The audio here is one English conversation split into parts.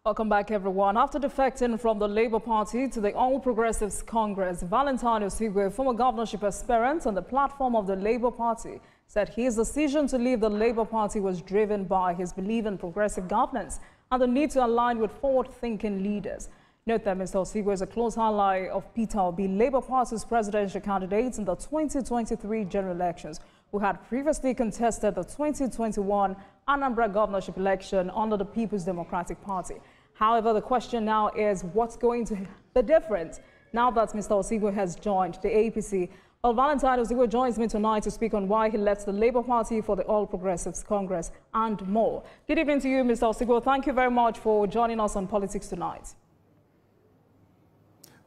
Welcome back, everyone. After defecting from the Labour Party to the All Progressives Congress, Valentine Ozigbo, former governorship aspirant on the platform of the Labour Party, said his decision to leave the Labour Party was driven by his belief in progressive governance and the need to align with forward-thinking leaders. Note that Mr. Ozigbo is a close ally of Peter Obi, Labour Party's presidential candidate in the 2023 general elections, who had previously contested the 2021 Anambra governorship election under the People's Democratic Party. However, the question now is what's going to be the difference now that Mr. Ozigbo has joined the APC. Well, Valentine Ozigbo joins me tonight to speak on why he left the Labour Party for the All Progressives Congress and more. Good evening to you, Mr. Ozigbo. Thank you very much for joining us on Politics Tonight.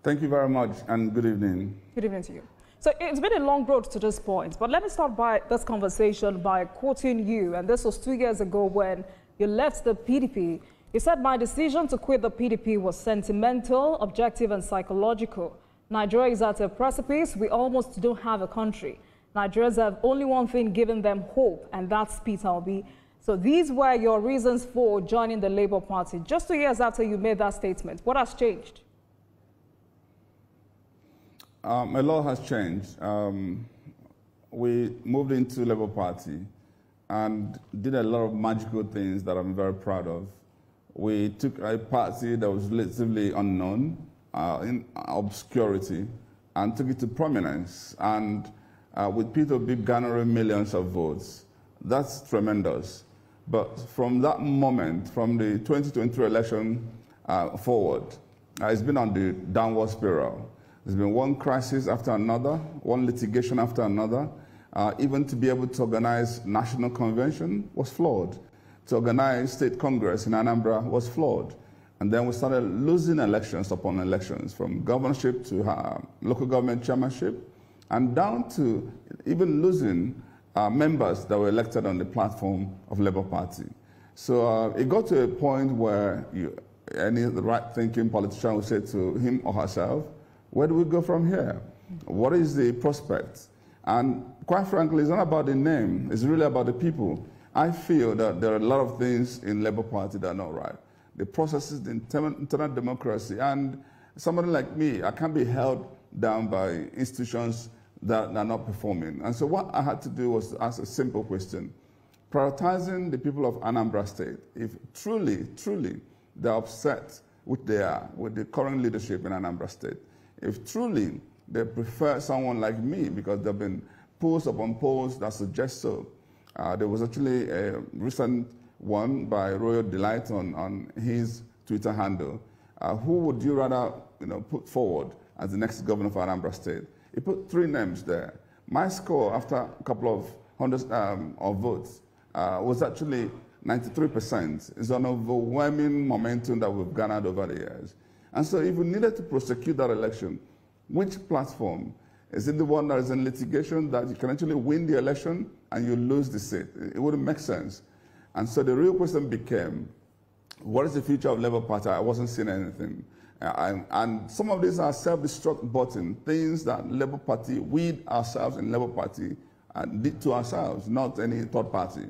Thank you very much, and good evening. Good evening to you. So it's been a long road to this point, but let me start by this conversation by quoting you, and this was 2 years ago when you left the PDP. You said, "My decision to quit the PDP was sentimental, objective, and psychological. Nigeria is at a precipice. We almost don't have a country. Nigerians have only one thing giving them hope, and that's Peter Obi." So these were your reasons for joining the Labour Party. Just 2 years after you made that statement, what has changed? A lot has changed. We moved into Labour Party and did a lot of magical things that I'm very proud of. We took a party that was relatively unknown, in obscurity, and took it to prominence. And with Peter Obi garnering millions of votes, that's tremendous. But from that moment, from the 2023 election forward, it's been on the downward spiral. There's been one crisis after another, one litigation after another. Even to be able to organize national convention was flawed. To organize state congress in Anambra was flawed. And then we started losing elections upon elections, from governorship to local government chairmanship, and down to even losing members that were elected on the platform of Labour Party. So it got to a point where any right-thinking politician would say to him or herself, where do we go from here? What is the prospect? And quite frankly, it's not about the name. It's really about the people. I feel that there are a lot of things in Labour Party that are not right. The processes, the internal democracy, and somebody like me, I can't be held down by institutions that are not performing. And so what I had to do was to ask a simple question. Prioritizing the people of Anambra State, if truly they're upset, which they are, with the current leadership in Anambra State, if truly they prefer someone like me, because there have been polls upon polls that suggest so. There was actually a recent one by Royal Delight on his Twitter handle. Who would you rather put forward as the next governor for Anambra State? He put 3 names there. My score after a couple of hundreds of votes was actually 93%. It's an overwhelming momentum that we've garnered over the years. And so if we needed to prosecute that election, which platform? Is it the one that is in litigation that you can actually win the election and you lose the seat? It wouldn't make sense. And so the real question became, what is the future of Labour Party? I wasn't seeing anything. And some of these are self-destruct button, things that Labour Party, we ourselves in Labour Party, did to ourselves, not any third party.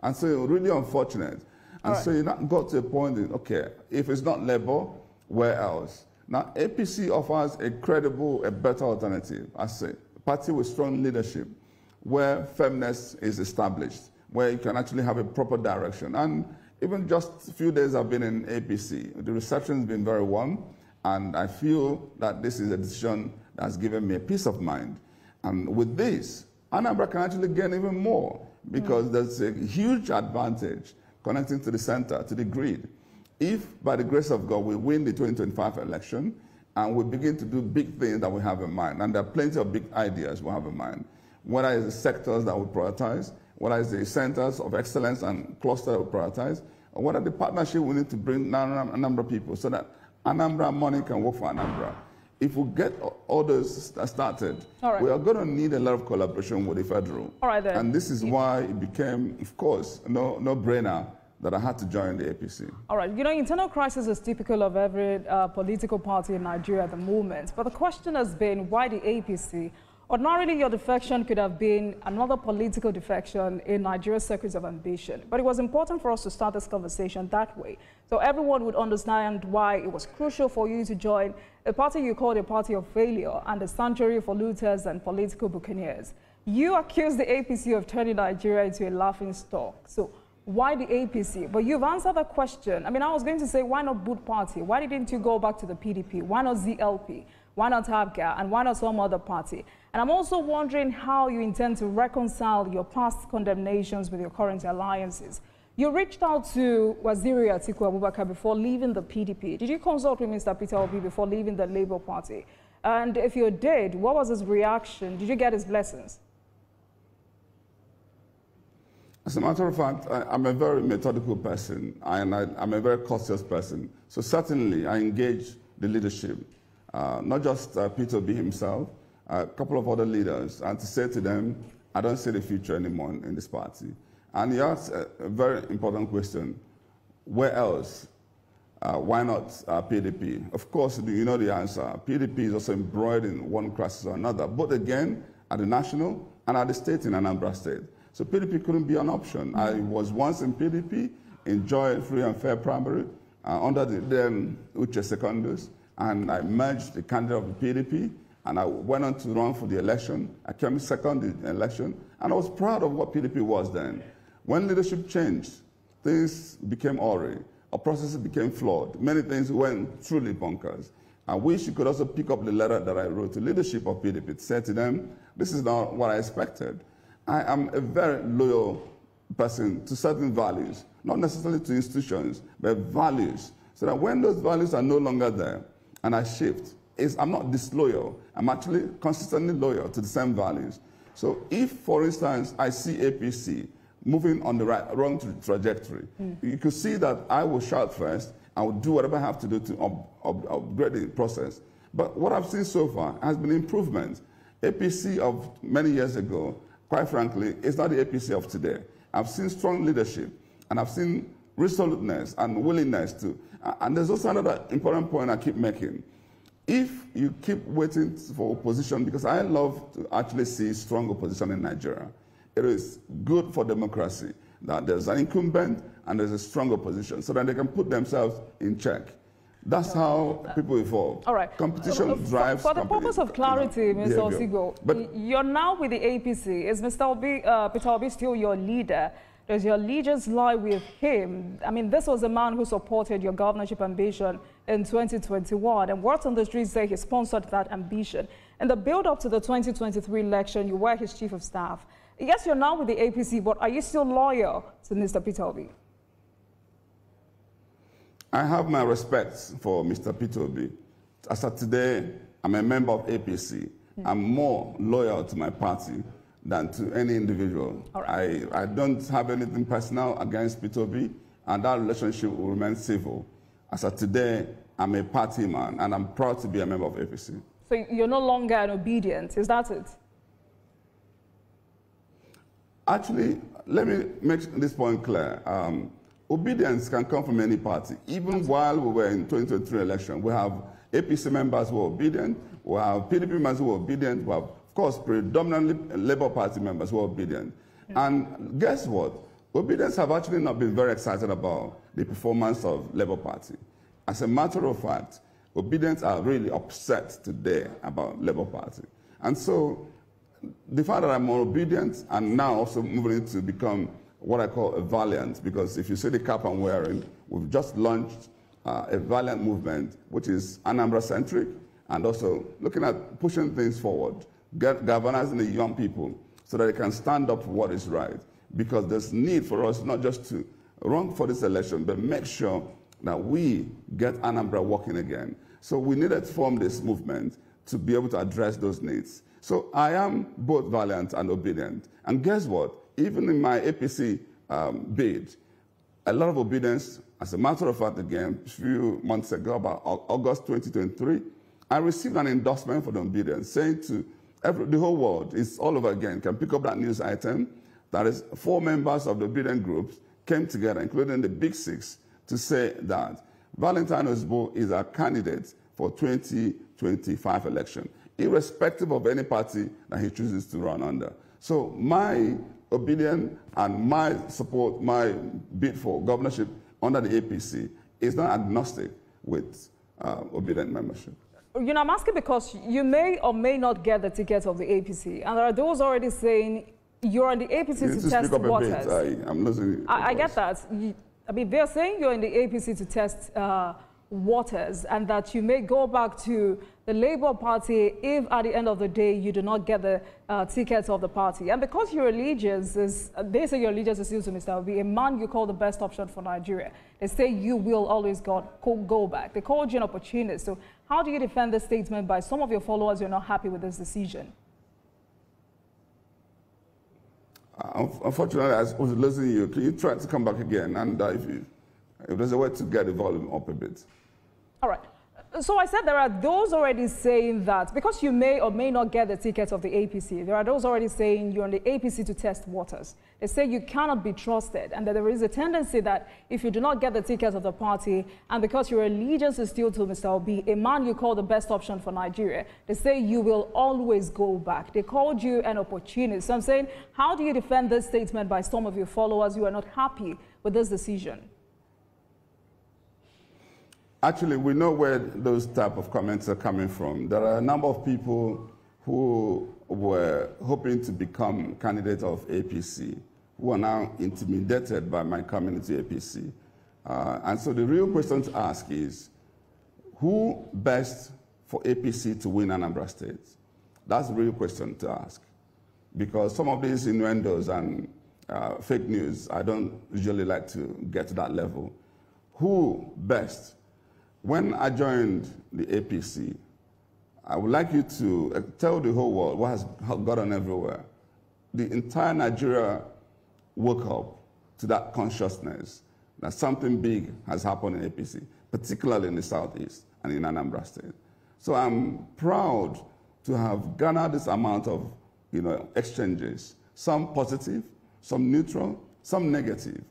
And so really unfortunate. And so you got to a point that, okay, if it's not Labour, where else? Now, APC offers a credible, a better alternative, I say, a party with strong leadership, where firmness is established, where you can actually have a proper direction. And even just a few days I've been in APC, the reception has been very warm, and I feel that this is a decision that's given me a peace of mind. And with this, Anambra can actually gain even more, because there's a huge advantage connecting to the center, to the grid. If, by the grace of God, we win the 2025 election and we begin to do big things that we have in mind, and there are plenty of big ideas we have in mind, whether it's the sectors that we prioritize, whether it's the centers of excellence and cluster that we prioritize, or whether the partnership we need to bring down a number of people so that Anambra money can work for Anambra. If we get all those started, we are going to need a lot of collaboration with the federal. And this is why it became, of course, no-brainer that I had to join the APC. All right. Internal crisis is typical of every political party in Nigeria at the moment. But the question has been why the APC? Ordinarily, your defection could have been another political defection in Nigeria's circles of ambition. But it was important for us to start this conversation that way, so everyone would understand why it was crucial for you to join a party you called a party of failure and a sanctuary for looters and political buccaneers. You accused the APC of turning Nigeria into a laughingstock. So why the APC? But you've answered the question. I mean, I was going to say, why not Boot Party? Why didn't you go back to the PDP? Why not ZLP? Why not ABGA? And why not some other party? And I'm also wondering how you intend to reconcile your past condemnations with your current alliances. You reached out to Waziri Atiku Abubakar before leaving the PDP. Did you consult with Mr. Peter Obi before leaving the Labour Party? And if you did, what was his reaction? Did you get his blessings? As a matter of fact, I'm a very methodical person, and I'm a very cautious person. So certainly, I engage the leadership, not just Peter Obi himself, a couple of other leaders, and to say to them, I don't see the future anymore in this party. And he asked a very important question: where else? Why not PDP? Of course, you know the answer. PDP is also embroiled in one crisis or another, but again, at the national and at the state in Anambra State. So PDP couldn't be an option. I was once in PDP, enjoyed free and fair primary under the then Uche Secondus, and I merged the candidate of the PDP, and I went on to run for the election. I came second in the election, and I was proud of what PDP was then. When leadership changed, things became awry. Our processes became flawed. Many things went truly bonkers. I wish you could also pick up the letter that I wrote to leadership of PDP to say to them, this is not what I expected. I am a very loyal person to certain values, not necessarily to institutions, but values. So that when those values are no longer there and I shift, I'm not disloyal. I'm actually consistently loyal to the same values. So if, for instance, I see APC moving on the wrong trajectory, you could see that I will shout first. I will do whatever I have to do to upgrade the process. But what I've seen so far has been improvement. APC of many years ago, quite frankly, it's not the APC of today. I've seen strong leadership, and I've seen resoluteness and willingness to. And there's also another important point I keep making. If you keep waiting for opposition, because I love to actually see strong opposition in Nigeria, it is good for democracy that there's an incumbent and there's a strong opposition so that they can put themselves in check. That's how people evolve. All right. Competition drives For the purpose of clarity, Mr. Ozigbo, you're now with the APC. Is Mr. Peter Obi still your leader? Does your allegiance lie with him? I mean, this was a man who supported your governorship ambition in 2021, and words on the streets say he sponsored that ambition. In the build-up to the 2023 election, you were his chief of staff. Yes, you're now with the APC, but are you still loyal to Mr. Peter Obi? I have my respects for Mr. Peter Obi. As of today, I'm a member of APC. I'm more loyal to my party than to any individual. Right. I don't have anything personal against Peter Obi, and that relationship will remain civil. As of today, I'm a party man, and I'm proud to be a member of APC. So you're no longer an obedient, is that it? Actually, let me make this point clear. Obedience can come from any party. Even while we were in 2023 election, we have APC members who are obedient, we have PDP members who are obedient, we have, of course, predominantly Labour Party members who are obedient. And guess what? Obedience have actually not been very excited about the performance of Labour Party. As a matter of fact, obedience are really upset today about Labour Party. And so the fact that I'm more obedient and now also moving to become what I call a valiant, because if you see the cap I'm wearing, we've just launched a valiant movement, which is Anambra-centric, and also looking at pushing things forward, galvanizing the young people so that they can stand up for what is right. Because there's need for us not just to run for this election, but make sure that we get Anambra working again. So we needed to form this movement to be able to address those needs. So I am both valiant and obedient. And guess what? Even in my APC bid, a lot of obedience. As a matter of fact, again, a few months ago, about August 2023, I received an endorsement for the obedience, saying to the whole world, it's all over again, can pick up that news item. That is, 4 members of the obedient groups came together, including the Big Six, to say that Valentine Ozigbo is our candidate for 2025 election. irrespective of any party that he chooses to run under. So my opinion and my support, my bid for governorship under the APC is not agnostic with obedient membership. You know, I'm asking because you may or may not get the ticket of the APC, and there are those already saying you're in the APC to test waters. I'm losing. I get that. I mean, they're saying you're in the APC to test waters, and that you may go back to the Labour Party if at the end of the day you do not get the tickets of the party. And because your allegiance is, they say your allegiance is still to Mr. Obi, a man you call the best option for Nigeria. They say you will always go back. They called you an opportunist. So how do you defend this statement by some of your followers who are not happy with this decision? Unfortunately, I was losing you. Can you try to come back again? And if there's a way to get the volume up a bit. All right. So I said there are those already saying that because you may or may not get the ticket of the APC, there are those already saying you're on the APC to test waters. They say you cannot be trusted, and that there is a tendency that if you do not get the ticket of the party, and because your allegiance is still to Mr. Obi, a man you call the best option for Nigeria, they say you will always go back. They called you an opportunist. So I'm saying, how do you defend this statement by some of your followers who are not happy with this decision? Actually, we know where those type of comments are coming from. There are a number of people who were hoping to become candidates of APC, who are now intimidated by my coming to APC. And so the real question to ask is, who best for APC to win Anambra State? That's the real question to ask. Because some of these innuendos and fake news, I don't usually like to get to that level. Who best? When I joined the APC, I would like you to tell the whole world what has gone on everywhere. The entire Nigeria woke up to that consciousness that something big has happened in APC, particularly in the Southeast and in Anambra State. So I'm proud to have garnered this amount of exchanges, some positive, some neutral, some negative.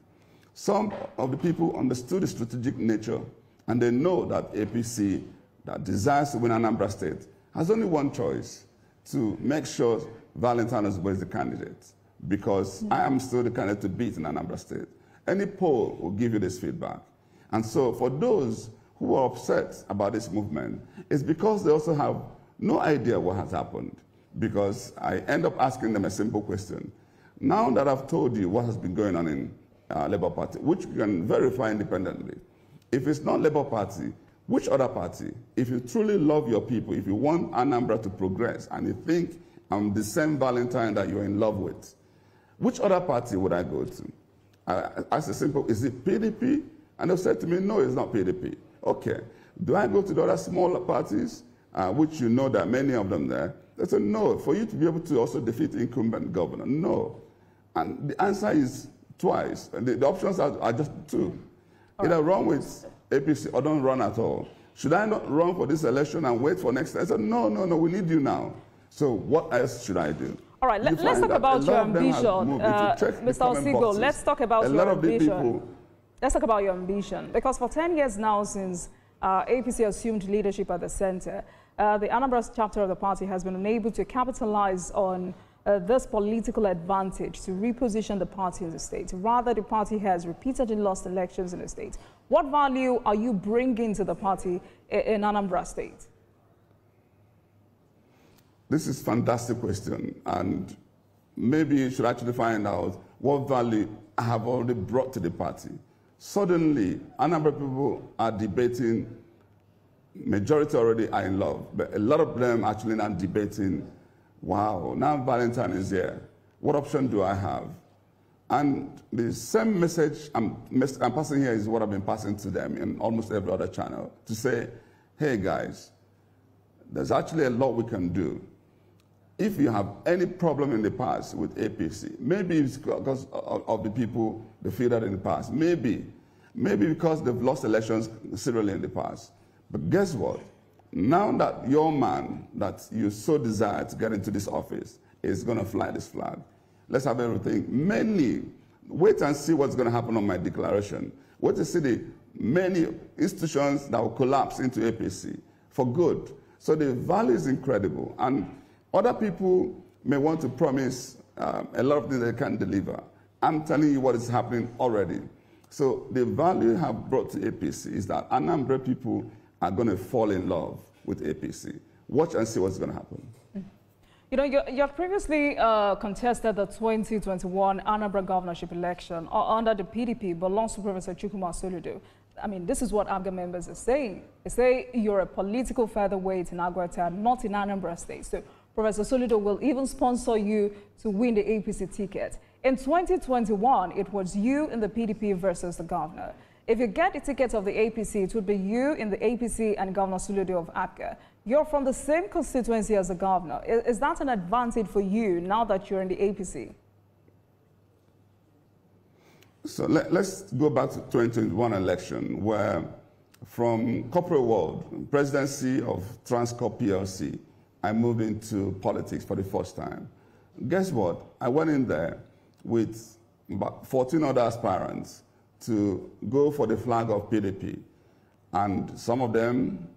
Some of the people understood the strategic nature, and they know that APC that desires to win Anambra State has only one choice: to make sure Valentine is the candidate, because I am still the candidate to beat in Anambra State. Any poll will give you this feedback. And so for those who are upset about this movement, it's because they also have no idea what has happened, because I end up asking them a simple question. Now that I've told you what has been going on in Labour Party, which you can verify independently, if it's not Labour Party, which other party? If you truly love your people, if you want Anambra to progress, and you think I'm the same Valentine that you're in love with, which other party would I go to? I asked a simple, is it PDP? And they said to me, no, it's not PDP. Okay. Do I go to the other smaller parties, which you know that many of them there? They said, no, for you to be able to also defeat the incumbent governor, no. And the answer is twice. And the options are just two. Either run with APC or don't run at all. Should I not run for this election and wait for next time? I said, no, we need you now. So what else should I do? All right, let's talk about your ambition. Mr. Ozigbo, let's talk about your ambition. Let's talk about your ambition. Because for 10 years now, since APC assumed leadership at the center, the Anambra chapter of the party has been unable to capitalize on this political advantage to reposition the party in the state. Rather, the party has repeatedly lost elections in the state. What value are you bringing to the party in Anambra State? This is a fantastic question, and maybe you should actually find out what value I have already brought to the party. Suddenly, Anambra people are debating, majority already are in love, but a lot of them actually are debating, wow, now Valentine is here. What option do I have? And the same message I'm passing here is what I've been passing to them in almost every other channel, to say, hey guys, there's actually a lot we can do. If you have any problem in the past with APC, maybe it's because of the people they fielded in the past, maybe because they've lost elections serially in the past. But guess what? Now that your man that you so desire to get into this office is going to fly this flag, let's have everything. Wait and see what's going to happen on my declaration. Wait to see the many institutions that will collapse into APC for good. So the value is incredible. And other people may want to promise a lot of things they can't deliver. I'm telling you what is happening already. So the value I have brought to APC is that Anambra people are going to fall in love with APC. Watch and see what's going to happen. You know, you have previously contested the 2021 Anambra governorship election under the PDP, but belongs to Professor Chukwuma Soludo. I mean, this is what ABGA members are saying. They say you're a political featherweight in Aguata, not in Anambra State. So Professor Soludo will even sponsor you to win the APC ticket. In 2021, it was you in the PDP versus the governor. If you get the ticket of the APC, it would be you in the APC and Governor Soludo of APGA. You're from the same constituency as the governor. Is that an advantage for you now that you're in the APC? So let's go back to 2021 election, where from corporate world, presidency of Transcorp PLC, I moved into politics for the first time. Guess what? I went in there with about 14 other aspirants to go for the flag of PDP. And some of them,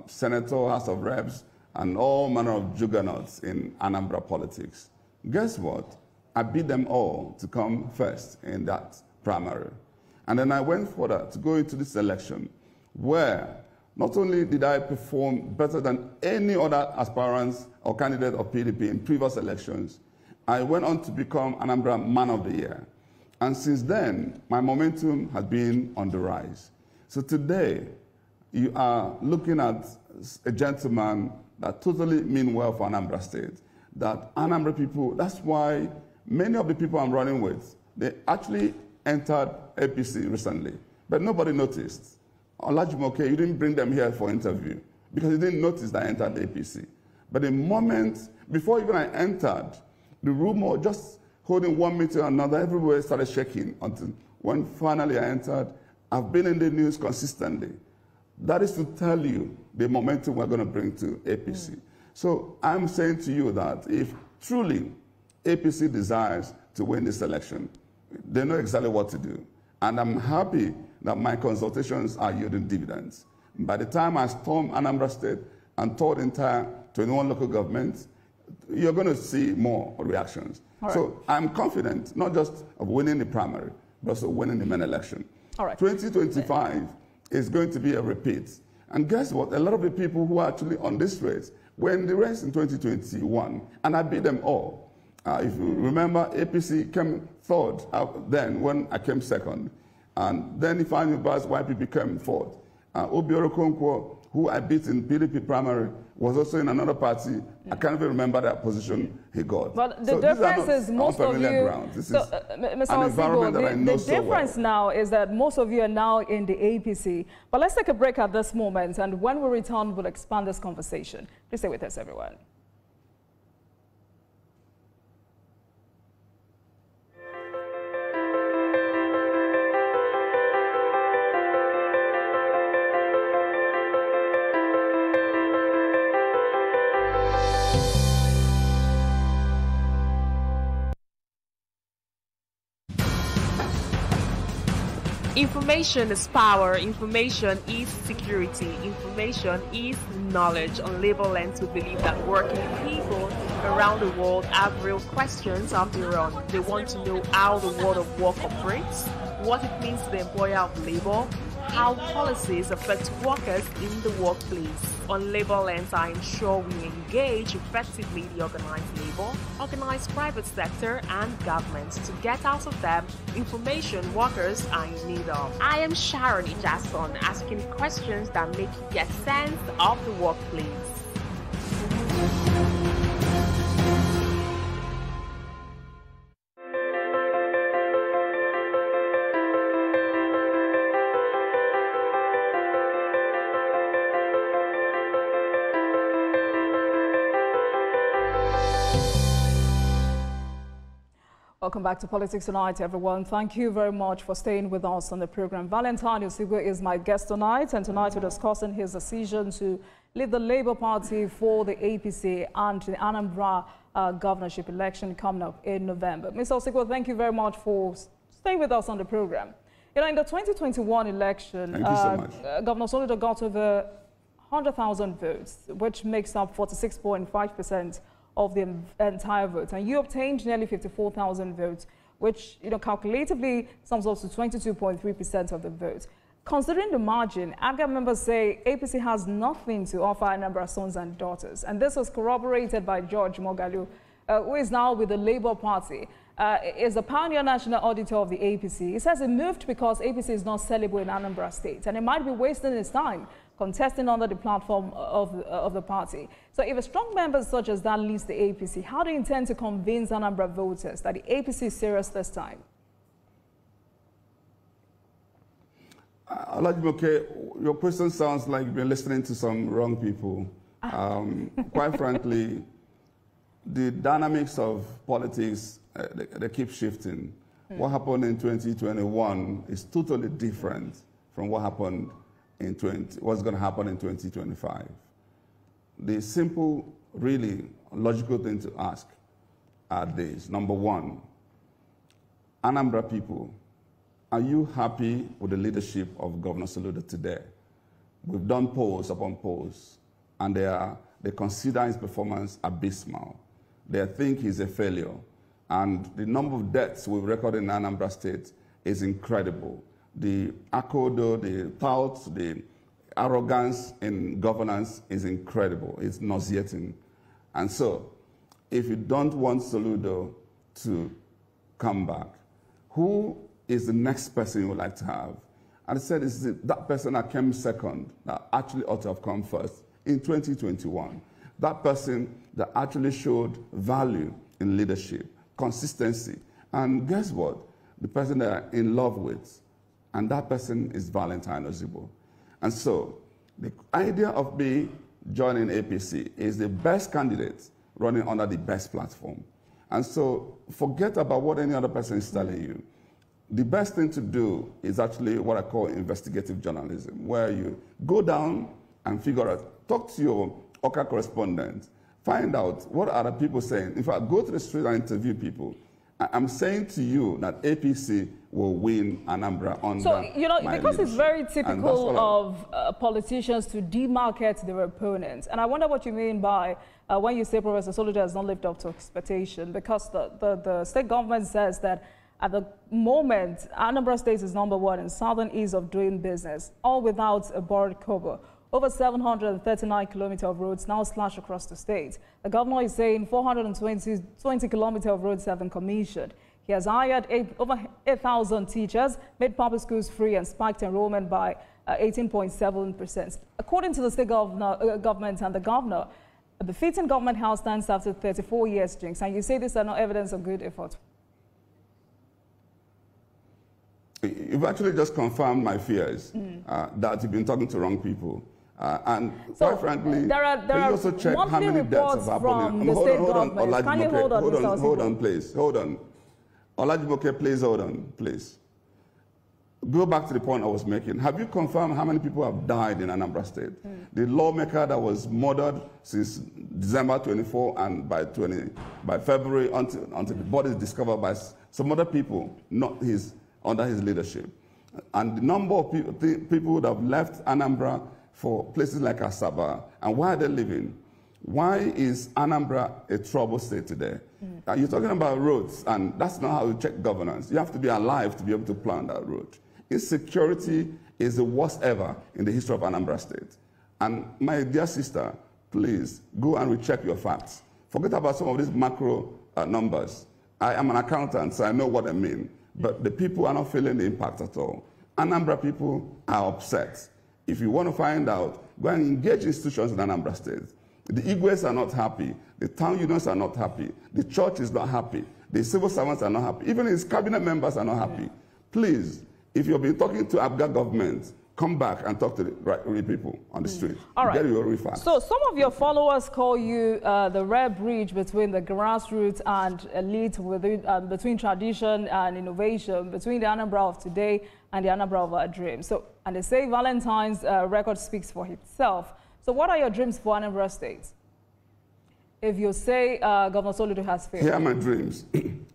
Senator, House of Reps, and all manner of juggernauts in Anambra politics. Guess what? I beat them all to come first in that primary. And then I went further to go into this election where not only did I perform better than any other aspirants or candidate of PDP in previous elections, I went on to become Anambra Man of the Year. And since then, my momentum has been on the rise. So today, you are looking at a gentleman that totally means well for Anambra State. That Anambra people, that's why many of the people I'm running with, they actually entered APC recently, but nobody noticed. Ozigbo, you didn't bring them here for interview because you didn't notice that I entered the APC. But the moment, before even I entered, the rumor just holding one meeting or another, everywhere started shaking until when finally I entered. I've been in the news consistently. That is to tell you the momentum we're going to bring to APC. So I'm saying to you that if truly APC desires to win this election, they know exactly what to do. And I'm happy that my consultations are yielding dividends. By the time I storm Anambra State and tour the entire 21 local governments, you're going to see more reactions. Right. So I'm confident, not just of winning the primary, but also winning the main election. All right. 2025 is going to be a repeat. And guess what? A lot of the people who are actually on this race were in the race in 2021, and I beat them all. If you remember, APC came third then when I came second. And then Ifeanyi Ubah's YP came fourth. Obiora Okonkwo, who I beat in PDP primary, was also in another party. I can't even remember that position he got. But the difference is most of you, Mr. Ozigbo, the difference now is that most of you are now in the APC. But let's take a break at this moment, and when we return, we'll expand this conversation. Please stay with us, everyone. Information is power, information is security, information is knowledge. On Labor Lens, we believe that working people around the world have real questions of their own. They want to know how the world of work operates, what it means to the employer of labor, how policies affect workers in the workplace. On Labor Lens, I ensure we engage effectively the organized labor, organized private sector, and government to get out of them information workers are in need of. I am Sharon Ijason, asking questions that make you get sense of the workplace. Welcome back to Politics Tonight, everyone. Thank you very much for staying with us on the program. Valentine Ozigbo is my guest tonight, and tonight we're discussing his decision to leave the Labour Party for the APC and the Anambra governorship election coming up in November. Mr. Ozigbo, thank you very much for staying with us on the program. You know, in the 2021 election, Thank you so much. Governor Soludo got over 100,000 votes, which makes up 46.5% of the entire vote. And you obtained nearly 54,000 votes, which, calculatively sums up to 22.3% of the vote. Considering the margin, AGA members say APC has nothing to offer Anambra's sons and daughters. And this was corroborated by George Mogalu, who is now with the Labour Party. Is the pioneer national auditor of the APC. He says it moved because APC is not sellable in Anambra State, and it might be wasting his time contesting under the platform of the party. So if a strong member such as that leads the APC, how do you intend to convince Anambra voters that the APC is serious this time? Ozigbo, your question sounds like you've been listening to some wrong people. Quite frankly, the dynamics of politics, they keep shifting. What happened in 2021 is totally different from what happened in what's going to happen in 2025. The simple, really logical thing to ask are these. Number one, Anambra people, are you happy with the leadership of Governor Soludo today? We've done polls upon polls, and they consider his performance abysmal. They think he's a failure. And the number of deaths we've recorded in Anambra State is incredible. The akodo, the tout, the arrogance in governance is incredible. It's nauseating. And so, if you don't want Soludo to come back, who is the next person you would like to have? And I said, it's that person that came second that actually ought to have come first in 2021. That person that actually showed value in leadership, consistency. And guess what? The person they are in love with. And that person is Valentine Ozigbo. And so the idea of me joining APC is the best candidate running under the best platform. And so forget about what any other person is telling you. The best thing to do is actually what I call investigative journalism, where you go down and figure out, talk to your Oka correspondent, find out what are the people saying. In fact, go to the street and interview people. I'm saying to you that APC will win Anambra under because it's very typical of politicians to demarket their opponents. And I wonder what you mean by when you say Professor Soludo has not lived up to expectation, because the state government says that at the moment, Anambra State is #1 in southern ease of doing business, all without a borrowed kobo. Over 739 kilometers of roads now slashed across the state. The governor is saying 420 kilometers of roads have been commissioned. He has hired over 8,000 teachers, made public schools free, and spiked enrollment by 18.7%. According to the state government and the governor, the fitting government house stands after 34 years, Jinx. And you say these are not evidence of good effort. You've actually just confirmed my fears that you've been talking to wrong people. And quite frankly, there are also check how many deaths have happened. Hold on, please. Hold on. Ozigbo, please hold on, please. Go back to the point I was making. Have you confirmed how many people have died in Anambra State? The lawmaker that was murdered since December 24 and by February until the body is discovered by some other people, not under his leadership. And the number of people that have left Anambra for places like Asaba, and why are they living? Why is Anambra a troubled state today? You're talking about roads, and that's not how you check governance. You have to be alive to be able to plan that road. Insecurity is the worst ever in the history of Anambra State. And my dear sister, please go and recheck your facts. Forget about some of these macro numbers. I am an accountant, so I know what I mean. But the people are not feeling the impact at all. Anambra people are upset. If you want to find out, go and engage institutions in Anambra State. The Igwes are not happy. The town unions are not happy. The church is not happy. The civil servants are not happy. Even his cabinet members are not happy. Please, if you've been talking to Abga government, come back and talk to the right people on the street. All right. Get your refund. So some of your followers call you the rare bridge between the grassroots and elite, between tradition and innovation, between the Anambra of today and the Anambra of our dreams. So, and they say Valentine's record speaks for itself. So what are your dreams for Anambra State? If you say Governor Soludo has failed. Here are my dreams.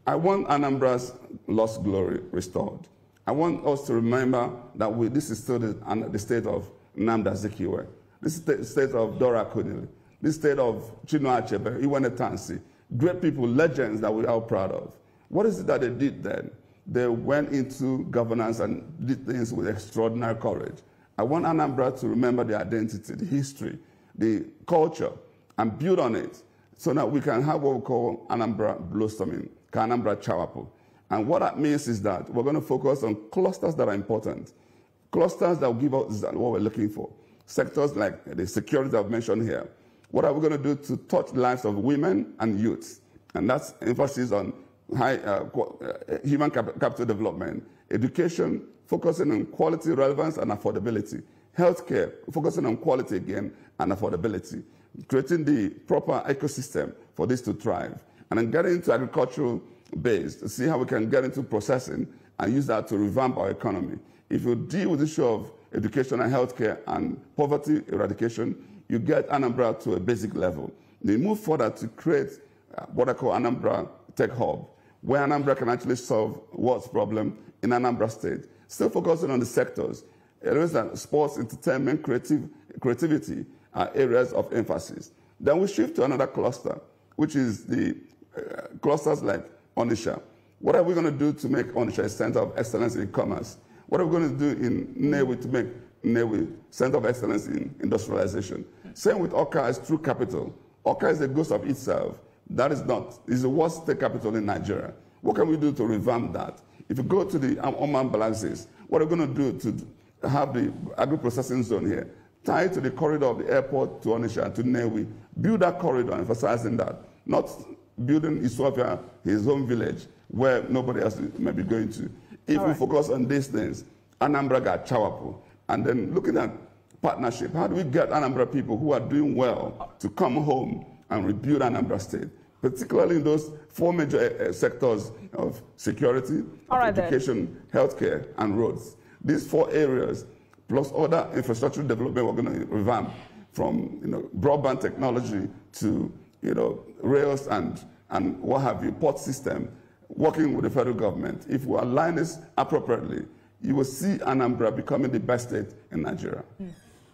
I want Anambra's lost glory restored. I want us to remember that this is still the state of Nnamdi Azikiwe. This state of Dora Kunili, this state of Chinua Achebe, Iwane, great people, legends that we are proud of. What is it that they did then? They went into governance and did things with extraordinary courage. I want Anambra to remember the identity, the history, the culture, and build on it so that we can have what we call Anambra blossoming, Anambra Chawapu. And what that means is that we're going to focus on clusters that are important, clusters that will give us what we're looking for. Sectors like the security I've mentioned here. What are we going to do to touch the lives of women and youths? And that's emphasis on high human capital development, education, focusing on quality, relevance, and affordability, healthcare, focusing on quality again and affordability, creating the proper ecosystem for this to thrive, and then getting into agricultural base to see how we can get into processing and use that to revamp our economy. If you deal with the issue of education and healthcare and poverty eradication, you get Anambra to a basic level. They move further to create what I call Anambra Tech Hub, where Anambra can actually solve world's problem in Anambra State. Still focusing on the sectors. Areas that sports, entertainment, creativity are areas of emphasis. Then we shift to another cluster, which is the clusters like Onitsha. What are we going to do to make Onitsha a center of excellence in commerce? What are we going to do in Nnewi to make Nnewi center of excellence in industrialization? Same with Awka as true capital. Awka is a ghost of itself. That is not. It's the worst state capital in Nigeria. What can we do to revamp that? If you go to the Oman balances, what are we going to do to have the agro-processing zone here? Tie it to the corridor of the airport to Onitsha, to Nnewi. Build that corridor, emphasizing that. Not building Iswafia, his home village, where nobody else may be going to. If we focus on these things, Anambra got Chawapu. And then looking at partnership, how do we get Anambra people who are doing well to come home and rebuild Anambra State, particularly in those four major sectors of security, education, healthcare, and roads. These four areas, plus other infrastructure development we're going to revamp, from broadband technology to rails and what have you, port system, working with the federal government. If we align this appropriately, you will see Anambra becoming the best state in Nigeria.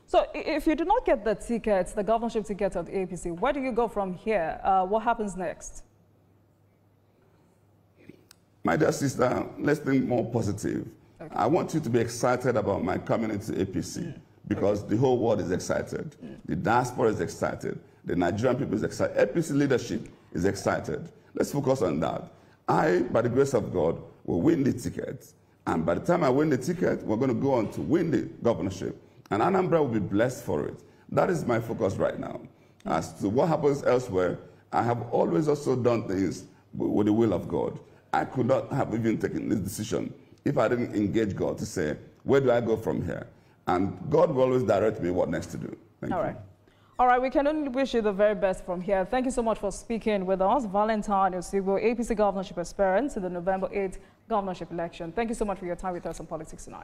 So if you do not get the tickets, the governorship ticket of the APC, where do you go from here? What happens next? My dear sister, let's think more positive. Okay. I want you to be excited about my coming into APC because the whole world is excited. The diaspora is excited. The Nigerian people is excited. APC leadership is excited. Let's focus on that. I, by the grace of God, will win the ticket. And by the time I win the ticket, we're going to go on to win the governorship. And Anambra will be blessed for it. That is my focus right now. As to what happens elsewhere, I have always also done things with the will of God. I could not have even taken this decision if I didn't engage God to say, where do I go from here? And God will always direct me what next to do. Thank you. All right, we can only wish you the very best from here. Thank you so much for speaking with us. Valentine Ozigbo, APC governorship aspirant to the November 8th governorship election. Thank you so much for your time with us on Politics Tonight.